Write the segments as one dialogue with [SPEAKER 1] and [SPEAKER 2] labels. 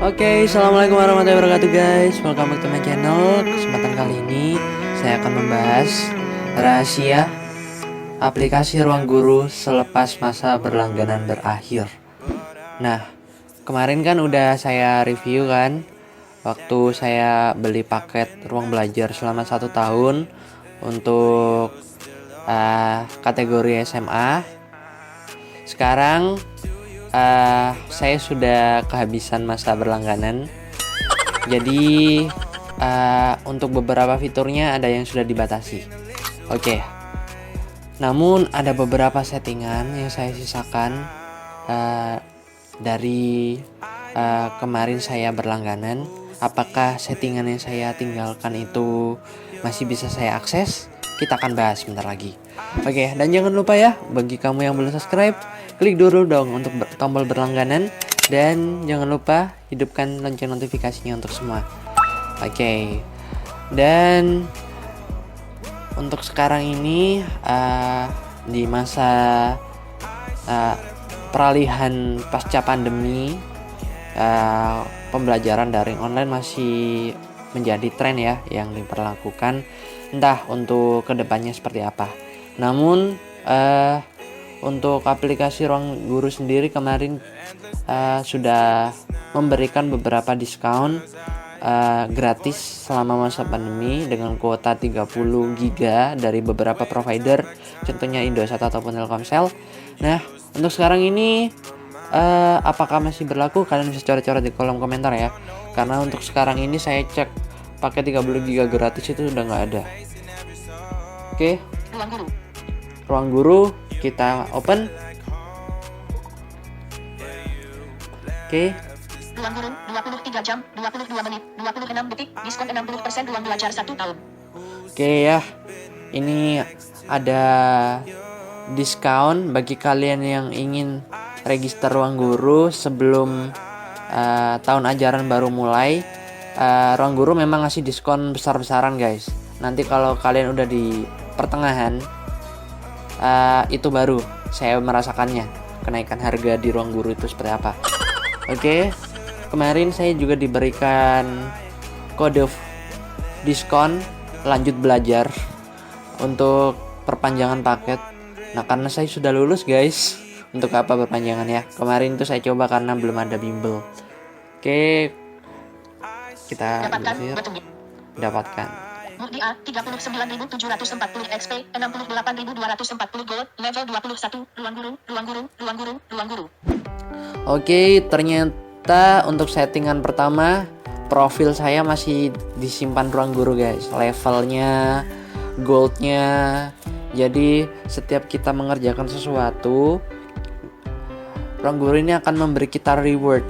[SPEAKER 1] Oke, assalamualaikum warahmatullahi wabarakatuh guys. Welcome back to my channel. Kesempatan kali ini saya akan membahas rahasia aplikasi Ruang Guru selepas masa berlangganan berakhir. Nah, kemarin kan udah saya review kan, waktu saya beli paket Ruang Belajar selama 1 tahun untuk kategori SMA. Sekarang saya sudah kehabisan masa berlangganan. Jadi untuk beberapa fiturnya ada yang sudah dibatasi. Oke. Namun ada beberapa settingan yang saya sisakan dari kemarin saya berlangganan. Apakah settingan yang saya tinggalkan itu masih bisa saya akses? Kita akan bahas sebentar lagi. Oke, dan jangan lupa ya, bagi kamu yang belum subscribe, klik dulu dong untuk tombol berlangganan. Dan jangan lupa hidupkan lonceng notifikasinya untuk semua. Oke. Dan untuk sekarang ini di masa peralihan pasca pandemi, pembelajaran daring online masih menjadi tren ya yang diperlakukan. Entah untuk kedepannya seperti apa. Namun untuk aplikasi Ruang Guru sendiri kemarin sudah memberikan beberapa diskon gratis selama masa pandemi dengan kuota 30 GB dari beberapa provider, contohnya Indosat ataupun Telkomsel. Nah, untuk sekarang ini apakah masih berlaku? Kalian bisa coret-coret di kolom komentar ya. Karena untuk sekarang ini saya cek pakai 30 GB gratis itu udah nggak ada. Oke. Ruang Guru kita open. Oke.
[SPEAKER 2] Ruang Guru 23 jam, 22 menit, 26 detik, diskon 60% ruang belajar 1 tahun.
[SPEAKER 1] Oke ya. Ini ada diskon bagi kalian yang ingin register Ruang Guru sebelum tahun ajaran baru mulai. Ruang Guru memang ngasih diskon besar-besaran guys. Nanti kalau kalian udah di pertengahan, itu baru saya merasakannya kenaikan harga di Ruang Guru itu seperti apa. Oke, kemarin saya juga diberikan kode diskon lanjut belajar untuk perpanjangan paket. Nah, karena saya sudah lulus guys, untuk apa perpanjangan ya? Kemarin itu saya coba karena belum ada bimbel. Oke, kita dapatkan.
[SPEAKER 2] Murdi A 39.740 XP, 68.240 gold, level 21, Ruang Guru, Ruang Guru, Ruang Guru, Ruang Guru.
[SPEAKER 1] Oke, ternyata untuk settingan pertama profil saya masih disimpan Ruang Guru guys, levelnya, goldnya. Jadi setiap kita mengerjakan sesuatu, Ruang Guru ini akan memberi kita reward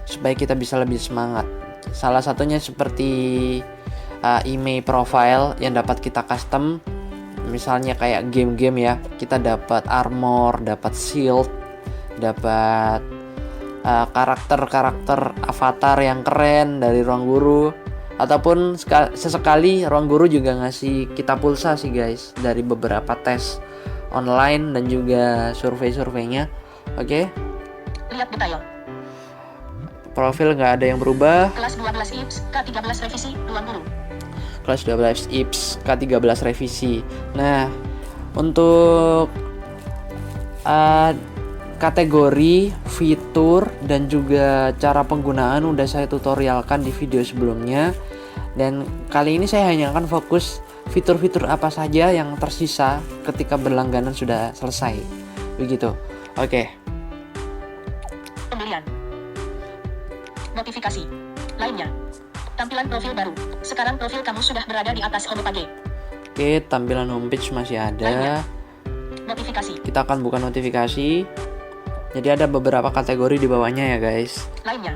[SPEAKER 1] supaya kita bisa lebih semangat. Salah satunya seperti email profile yang dapat kita custom, misalnya kayak game-game ya, kita dapat armor, dapat shield, dapat karakter-karakter avatar yang keren dari Ruang Guru, ataupun sesekali Ruang Guru juga ngasih kita pulsa sih guys dari beberapa tes online dan juga survei-surveinya. Oke.
[SPEAKER 2] Lihat detail.
[SPEAKER 1] Profil nggak ada yang berubah.
[SPEAKER 2] Kelas 12 IPS K13 revisi Ruang Guru.
[SPEAKER 1] Kelas 12 IPS K13 revisi. Nah, untuk kategori, fitur, dan juga cara penggunaan udah saya tutorialkan di video sebelumnya. Dan kali ini saya hanya akan fokus fitur-fitur apa saja yang tersisa ketika berlangganan sudah selesai. Begitu. Oke.
[SPEAKER 2] Pembelian. Notifikasi. Lainnya. Tampilan profil baru. Sekarang profil kamu sudah berada di atas homepage.
[SPEAKER 1] Oke, tampilan homepage masih ada.
[SPEAKER 2] Lainnya. Notifikasi.
[SPEAKER 1] Kita akan buka notifikasi. Jadi ada beberapa kategori di bawahnya ya guys.
[SPEAKER 2] Lainnya.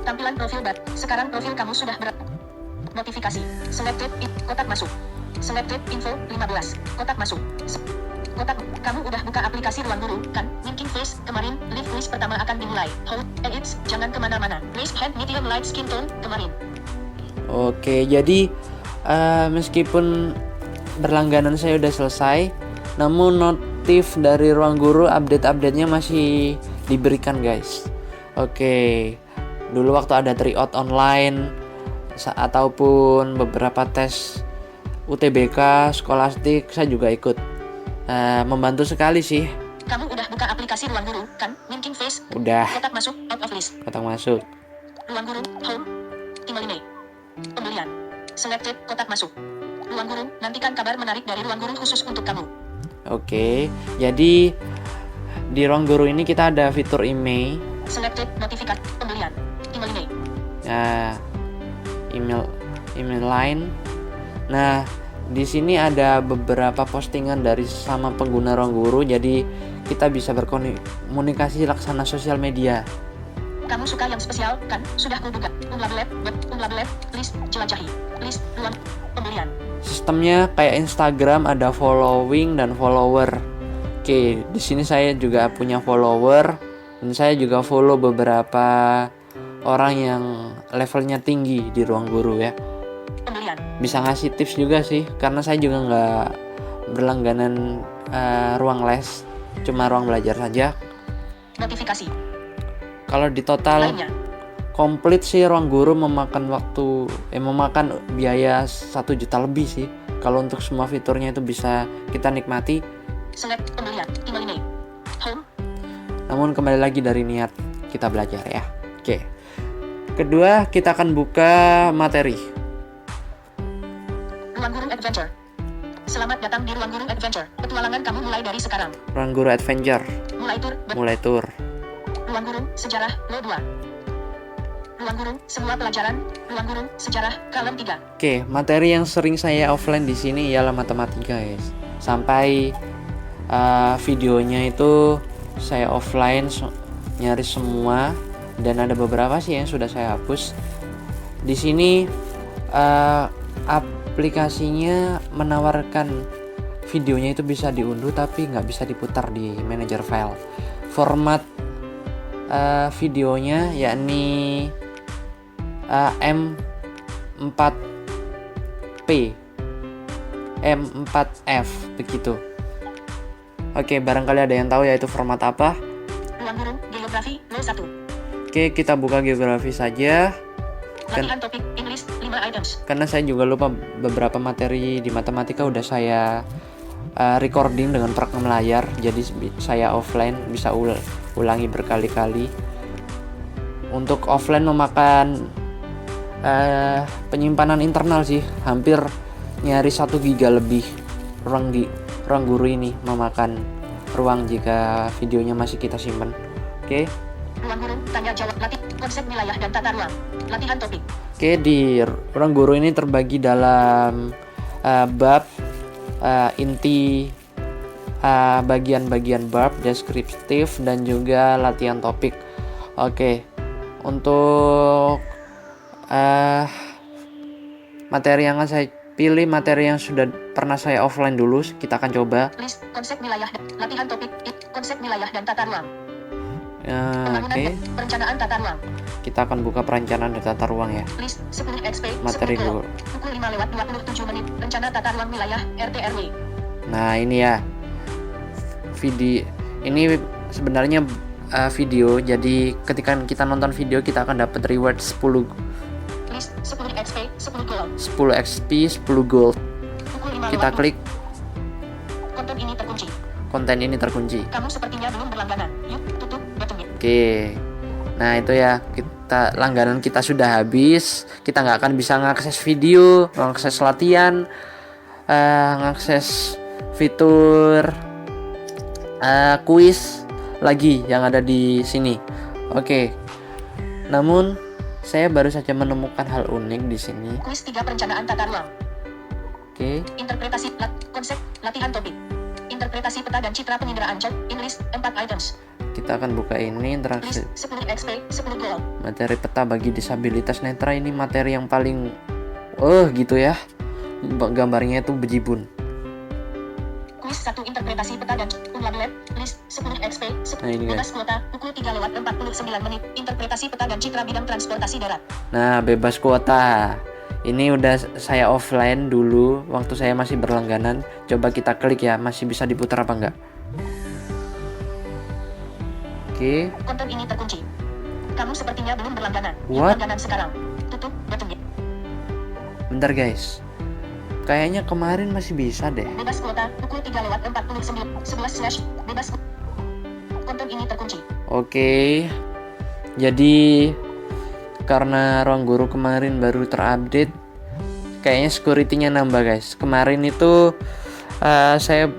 [SPEAKER 2] Tampilan profil baru. Sekarang profil kamu sudah berada. Notifikasi. Selected kotak masuk. Selected info 15. Kotak masuk. Kotak, kamu udah buka aplikasi Ruang Guru, kan? Winking face, kemarin, live quiz pertama akan dimulai. Hold, edits, jangan kemana-mana. Raise hand, medium light skin tone, kemarin.
[SPEAKER 1] Oke, jadi meskipun berlangganan saya udah selesai, namun notif dari Ruang Guru update-update-nya masih diberikan guys. Oke, Dulu waktu ada tryout online ataupun beberapa tes UTBK, skolastik, saya juga ikut. Membantu sekali sih.
[SPEAKER 2] Kamu udah buka aplikasi Ruang Guru, kan? Winking Face.
[SPEAKER 1] Udah.
[SPEAKER 2] Kotak masuk, out of list.
[SPEAKER 1] Kotak masuk.
[SPEAKER 2] Ruang Guru, home. Tinggal ini. Pembelian. Selected, kotak masuk. Ruang Guru, nantikan kabar menarik dari Ruang Guru khusus untuk kamu.
[SPEAKER 1] Oke, jadi di Ruang Guru ini kita ada fitur email.
[SPEAKER 2] Selected, notifikasi, pembelian. Email ini.
[SPEAKER 1] Nah, email line. Nah, di sini ada beberapa postingan dari sesama pengguna Ruang Guru, jadi kita bisa berkomunikasi laksana sosial media.
[SPEAKER 2] Kamu suka yang spesial, kan? Sudah kubuka. Unlabeled, list, jelajahi. List, ruang, pembelian.
[SPEAKER 1] Sistemnya kayak Instagram, ada following dan follower. Oke, di sini saya juga punya follower dan saya juga follow beberapa orang yang levelnya tinggi di Ruang Guru ya.
[SPEAKER 2] Pembelian.
[SPEAKER 1] Bisa ngasih tips juga sih, karena saya juga nggak berlangganan ruang les, cuma ruang belajar saja.
[SPEAKER 2] Notifikasi.
[SPEAKER 1] Kalau di total
[SPEAKER 2] Lainnya.
[SPEAKER 1] komplit sih Ruang Guru memakan biaya 1 juta lebih sih. Kalau untuk semua fiturnya itu bisa kita nikmati.
[SPEAKER 2] Select pembelian. Email ini. Home.
[SPEAKER 1] Namun kembali lagi dari niat kita belajar ya. Oke. Kedua, kita akan buka materi.
[SPEAKER 2] Ruang Guru Adventure. Selamat datang di Ruang Guru Adventure. Petualangan kamu mulai dari sekarang.
[SPEAKER 1] Ruang Guru Adventure.
[SPEAKER 2] Mulai tur.
[SPEAKER 1] Tur.
[SPEAKER 2] Ruang Guru Sejarah Lo 2. Ruang Guru Semua Pelajaran. Ruang Guru Sejarah Kolom 3.
[SPEAKER 1] Oke, materi yang sering saya offline di sini ialah matematika, guys. Sampai videonya itu saya offline nyaris semua, dan ada beberapa sih yang sudah saya hapus. Di sini aplikasinya menawarkan videonya itu bisa diunduh tapi nggak bisa diputar di manajer file. Format videonya yakni M4P, M4F begitu. Oke, barangkali ada yang tahu yaitu format apa.
[SPEAKER 2] Ruang Guru Geografi Lo 1.
[SPEAKER 1] Oke, kita buka geografi saja.
[SPEAKER 2] Latihan topik English 5 items.
[SPEAKER 1] Karena saya juga lupa beberapa materi di matematika udah saya recording dengan perekam layar, jadi saya offline bisa ulangi berkali-kali. Untuk offline memakan penyimpanan internal sih, hampir nyaris 1 giga lebih. Ruang Guru ini memakan ruang jika videonya masih kita simpan. Oke.
[SPEAKER 2] Ruang Guru Tanya Jawab konsep wilayah dan tata ruang. Latihan topik.
[SPEAKER 1] Oke, di Ruang Guru ini terbagi dalam bab, inti, bagian-bagian bab, deskriptif, dan juga latihan topik. Oke, untuk materi yang akan saya pilih, materi yang sudah pernah saya offline dulu, kita akan coba.
[SPEAKER 2] List konsep wilayah, latihan topik, konsep wilayah dan tata ruang. Pembangunan
[SPEAKER 1] Oke,
[SPEAKER 2] dan perencanaan tata ruang.
[SPEAKER 1] kita akan buka perencanaan dan tata ruang ya.
[SPEAKER 2] List 10 XP,
[SPEAKER 1] Materi
[SPEAKER 2] 10
[SPEAKER 1] dulu.
[SPEAKER 2] Pukul 5:27 rencana tata ruang wilayah RT RW.
[SPEAKER 1] Nah, ini ya. Video ini sebenarnya video. Jadi ketika kita nonton video kita akan dapat reward 10
[SPEAKER 2] List 10 XP, 10 gold.
[SPEAKER 1] 10 XP, 10 gold.
[SPEAKER 2] Pukul 5
[SPEAKER 1] Kita klik,
[SPEAKER 2] konten ini terkunci.
[SPEAKER 1] konten ini terkunci.
[SPEAKER 2] Kamu sepertinya belum berlangganan. Yuk, tutup buttonnya.
[SPEAKER 1] Oke. Nah, itu ya, langganan kita sudah habis. Kita nggak akan bisa mengakses video, mengakses latihan, mengakses fitur kuis lagi yang ada di sini. Oke. Namun saya baru saja menemukan hal unik di sini.
[SPEAKER 2] Kuis 3 perencanaan tata ruang.
[SPEAKER 1] Oke.
[SPEAKER 2] Interpretasi konsep latihan topik. Interpretasi peta dan citra penginderaan chat. English 4 items.
[SPEAKER 1] Kita akan buka ini interaksi
[SPEAKER 2] List 10 XP, 10 gold.
[SPEAKER 1] materi peta bagi disabilitas netra. Ini materi yang paling gitu ya. Gambarnya itu bejibun.
[SPEAKER 2] Kuis 1 interpretasi peta dan unlabeled. List 10 XP,
[SPEAKER 1] Nah, ini
[SPEAKER 2] bebas
[SPEAKER 1] guys.
[SPEAKER 2] kuota. Pukul 3:49. Interpretasi peta dan citra bidang transportasi darat.
[SPEAKER 1] Nah, bebas kuota. Ini udah saya offline dulu waktu saya masih berlangganan. Coba kita klik ya, masih bisa diputar apa enggak. Oke.
[SPEAKER 2] Konten ini terkunci. Kamu sepertinya belum berlangganan. Yuk
[SPEAKER 1] What?
[SPEAKER 2] langganan sekarang. Tutup buttonnya.
[SPEAKER 1] Bentar guys. Kayaknya kemarin masih bisa deh.
[SPEAKER 2] Bebas kuota, pukul 3:49, 11 bebas. Konten ini terkunci.
[SPEAKER 1] Oke. Jadi karena ruang guru kemarin baru terupdate, kayaknya security-nya nambah guys. Kemarin itu saya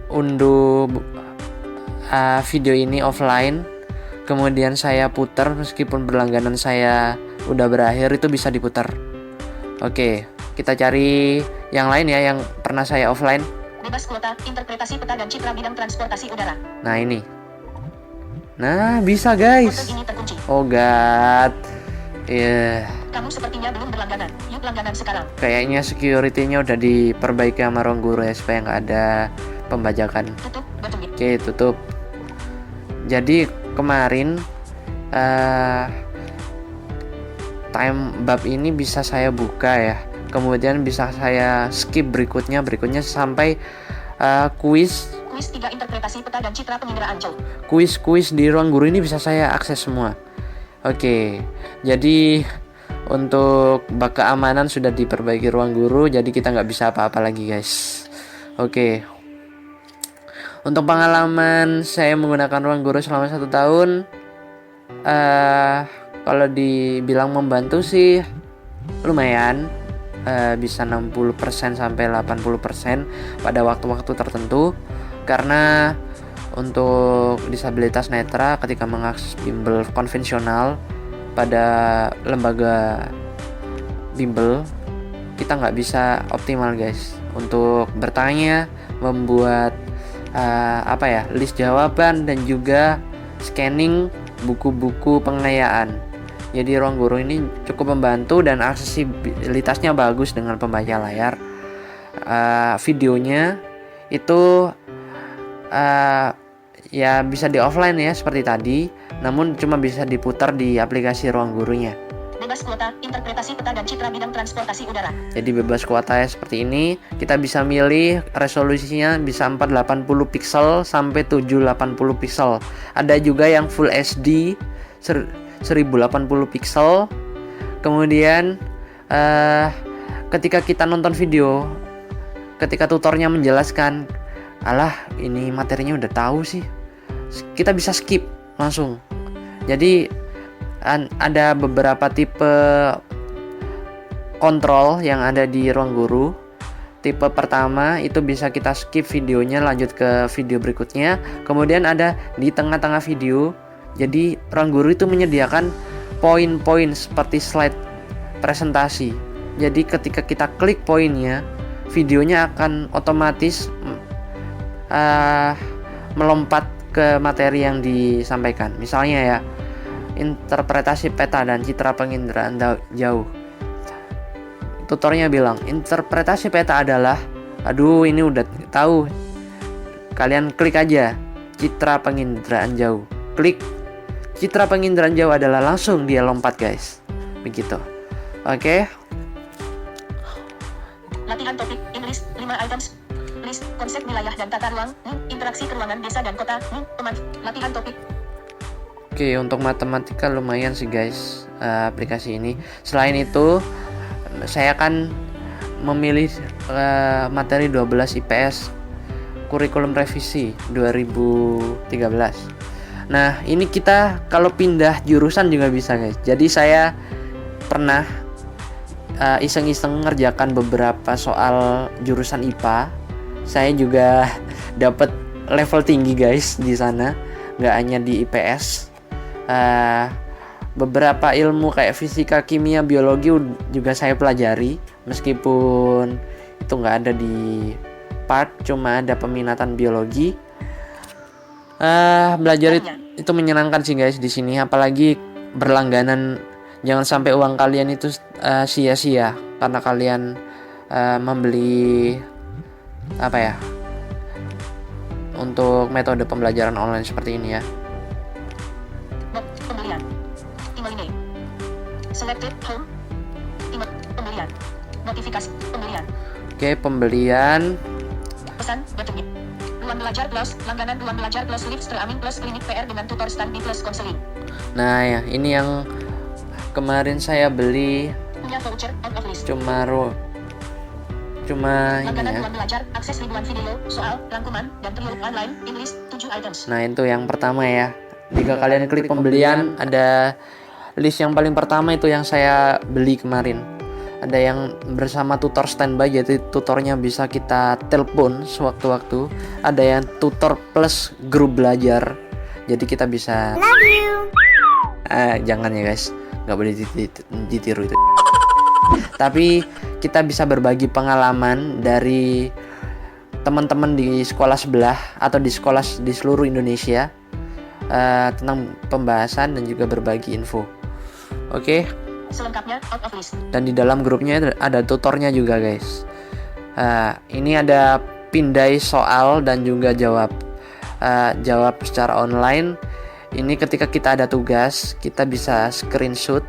[SPEAKER 1] unduh video ini offline, kemudian saya putar meskipun berlangganan saya udah berakhir, itu bisa diputar. Oke, kita cari yang lain ya, yang pernah saya offline.
[SPEAKER 2] Bebas kuota, interpretasi peta dan citra bidang transportasi udara.
[SPEAKER 1] Nah ini. Nah bisa guys.
[SPEAKER 2] Konten ini terkunci.
[SPEAKER 1] Oh god. Ya,
[SPEAKER 2] Kamu sepertinya belum berlangganan. Yuk langganan sekarang.
[SPEAKER 1] kayaknya security-nya udah diperbaiki sama ruang guru ya, supaya nggak ada pembajakan.
[SPEAKER 2] Tutup buttonnya.
[SPEAKER 1] Oke, tutup. Jadi kemarin time bab ini bisa saya buka ya. Kemudian bisa saya skip berikutnya sampai kuis
[SPEAKER 2] Kuis 3 interpretasi peta dan citra penginderaan jauh.
[SPEAKER 1] kuis di ruang guru ini bisa saya akses semua. Oke, jadi untuk bak keamanan sudah diperbaiki ruang guru, jadi kita nggak bisa apa-apa lagi guys. Oke, untuk pengalaman saya menggunakan ruang guru selama 1 tahun, kalau dibilang membantu sih lumayan, bisa 60% sampai 80% pada waktu-waktu tertentu. Karena untuk disabilitas netra ketika mengakses bimbel konvensional pada lembaga bimbel, kita nggak bisa optimal guys untuk bertanya, membuat list jawaban, dan juga scanning buku-buku pengayaan. Jadi ruang guru ini cukup membantu dan aksesibilitasnya bagus dengan pembaca layar. Videonya itu ya bisa di offline ya seperti tadi, namun cuma bisa diputar di aplikasi ruang gurunya.
[SPEAKER 2] Bebas kuota, interpretasi peta dan citra bidang transportasi udara.
[SPEAKER 1] Jadi bebas kuota ya seperti ini. Kita bisa milih resolusinya bisa 480 pixel sampai 780 pixel. Ada juga yang Full HD 1080 pixel. Kemudian ketika kita nonton video, ketika tutornya menjelaskan, alah ini materinya udah tahu sih, kita bisa skip langsung. Jadi ada beberapa tipe kontrol yang ada di ruang guru. Tipe pertama itu bisa kita skip videonya, lanjut ke video berikutnya. Kemudian ada di tengah-tengah video. Jadi ruang guru itu menyediakan poin-poin seperti slide presentasi. Jadi ketika kita klik poinnya, videonya akan otomatis melompat ke materi yang disampaikan. Misalnya ya, interpretasi peta dan citra penginderaan jauh. Tutornya bilang, interpretasi peta adalah, aduh ini udah tahu. Kalian klik aja citra penginderaan jauh. Klik citra penginderaan jauh adalah, langsung dia lompat guys. Begitu. Oke.
[SPEAKER 2] Latihan topik, English, 5 items. List, konsep wilayah dan tata ruang, interaksi keruangan desa dan kota, latihan topik.
[SPEAKER 1] Oke, untuk matematika lumayan sih guys aplikasi ini. Selain itu, saya akan memilih materi 12 IPS kurikulum revisi 2013. Nah, ini kita kalau pindah jurusan juga bisa guys. Jadi saya pernah iseng-iseng ngerjakan beberapa soal jurusan IPA. Saya juga dapat level tinggi guys di sana, nggak hanya di IPS. Beberapa ilmu kayak fisika, kimia, biologi juga saya pelajari, meskipun itu nggak ada di part, cuma ada peminatan biologi. Belajar itu menyenangkan sih guys di sini, apalagi berlangganan. Jangan sampai uang kalian itu sia-sia karena kalian membeli untuk metode pembelajaran online seperti ini ya.
[SPEAKER 2] Pembelian. Email ini. Selected home. Email. Pembelian. Notifikasi. Pembelian.
[SPEAKER 1] Oke, pembelian.
[SPEAKER 2] Pesan. Buttonnya. Ruang belajar plus. Langganan ruang belajar plus live streaming plus klinik PR dengan tutor standby plus konseling.
[SPEAKER 1] Nah ya, ini yang kemarin saya beli
[SPEAKER 2] Punya voucher out of list.
[SPEAKER 1] cuma ini
[SPEAKER 2] Langganan
[SPEAKER 1] ya.
[SPEAKER 2] ruang belajar, akses ribuan video, soal, rangkuman, dan trio online, English, 7 items.
[SPEAKER 1] Nah itu yang pertama ya. Jika kalian klik pembelian, ada list yang paling pertama itu yang saya beli kemarin. Ada yang bersama tutor standby, jadi tutornya bisa kita telepon sewaktu-waktu. Ada yang tutor plus grup belajar, jadi kita bisa jangan ya guys, nggak boleh ditiru itu. Tapi kita bisa berbagi pengalaman dari teman-teman di sekolah sebelah atau di sekolah di seluruh Indonesia tentang pembahasan dan juga berbagi info. Oke.
[SPEAKER 2] Selengkapnya out of list.
[SPEAKER 1] Dan di dalam grupnya ada tutornya juga guys. Ini ada pindai soal dan juga jawab secara online. Ini ketika kita ada tugas, kita bisa screenshot,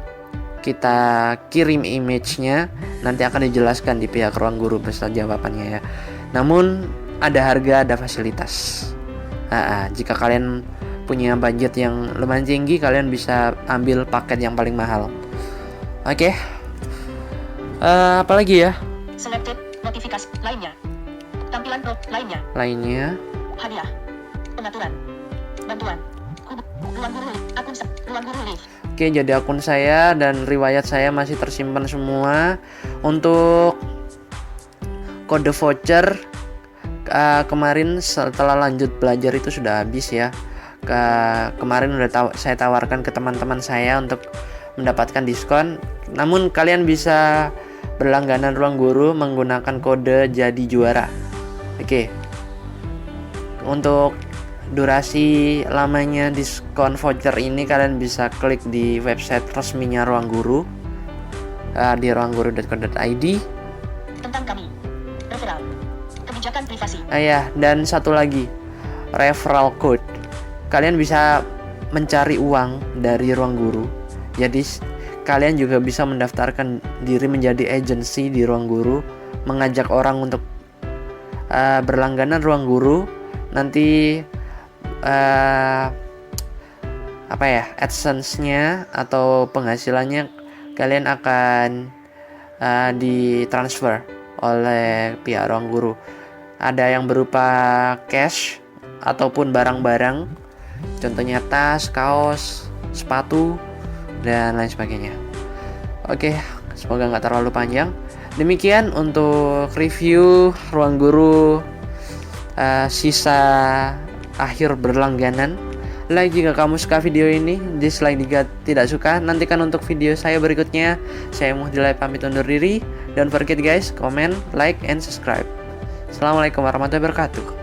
[SPEAKER 1] kita kirim image-nya, nanti akan dijelaskan di pihak ruang guru beserta jawabannya ya. Namun ada harga, ada fasilitas. Jika kalian punya budget yang lumayan tinggi, kalian bisa ambil paket yang paling mahal. Oke. Apalagi ya?
[SPEAKER 2] Selected, notifikasi, lainnya. Tampilan pro, lainnya. Hadiah. Pengaturan. Bantuan. Ruang guru, ruang guru live.
[SPEAKER 1] Oke, jadi akun saya dan riwayat saya masih tersimpan semua. Untuk kode voucher kemarin setelah lanjut belajar itu sudah habis ya. Kemarin udah saya tawarkan ke teman-teman saya untuk mendapatkan diskon. Namun kalian bisa berlangganan ruang guru menggunakan kode jadi juara. Oke. Untuk durasi lamanya diskon voucher ini kalian bisa klik di website resminya ruang guru di ruangguru.co.id.
[SPEAKER 2] Tentang kami. Referral. Kebijakan privasi.
[SPEAKER 1] Dan satu lagi, referral code. Kalian bisa mencari uang dari ruang guru. Jadi kalian juga bisa mendaftarkan diri menjadi agensi di ruang guru, mengajak orang untuk berlangganan ruang guru. Nanti AdSense-nya atau penghasilannya kalian akan ditransfer oleh pihak ruang guru. Ada yang berupa cash ataupun barang-barang, contohnya tas, kaos, sepatu, dan lain sebagainya. Oke, semoga nggak terlalu panjang. Demikian untuk review ruang guru sisa akhir berlangganan. Like jika kamu suka video ini, dislike jika tidak suka. Nantikan untuk video saya berikutnya. Saya Muhdilai pamit undur diri. Don't forget guys, comment, like, and subscribe. Assalamualaikum warahmatullahi wabarakatuh.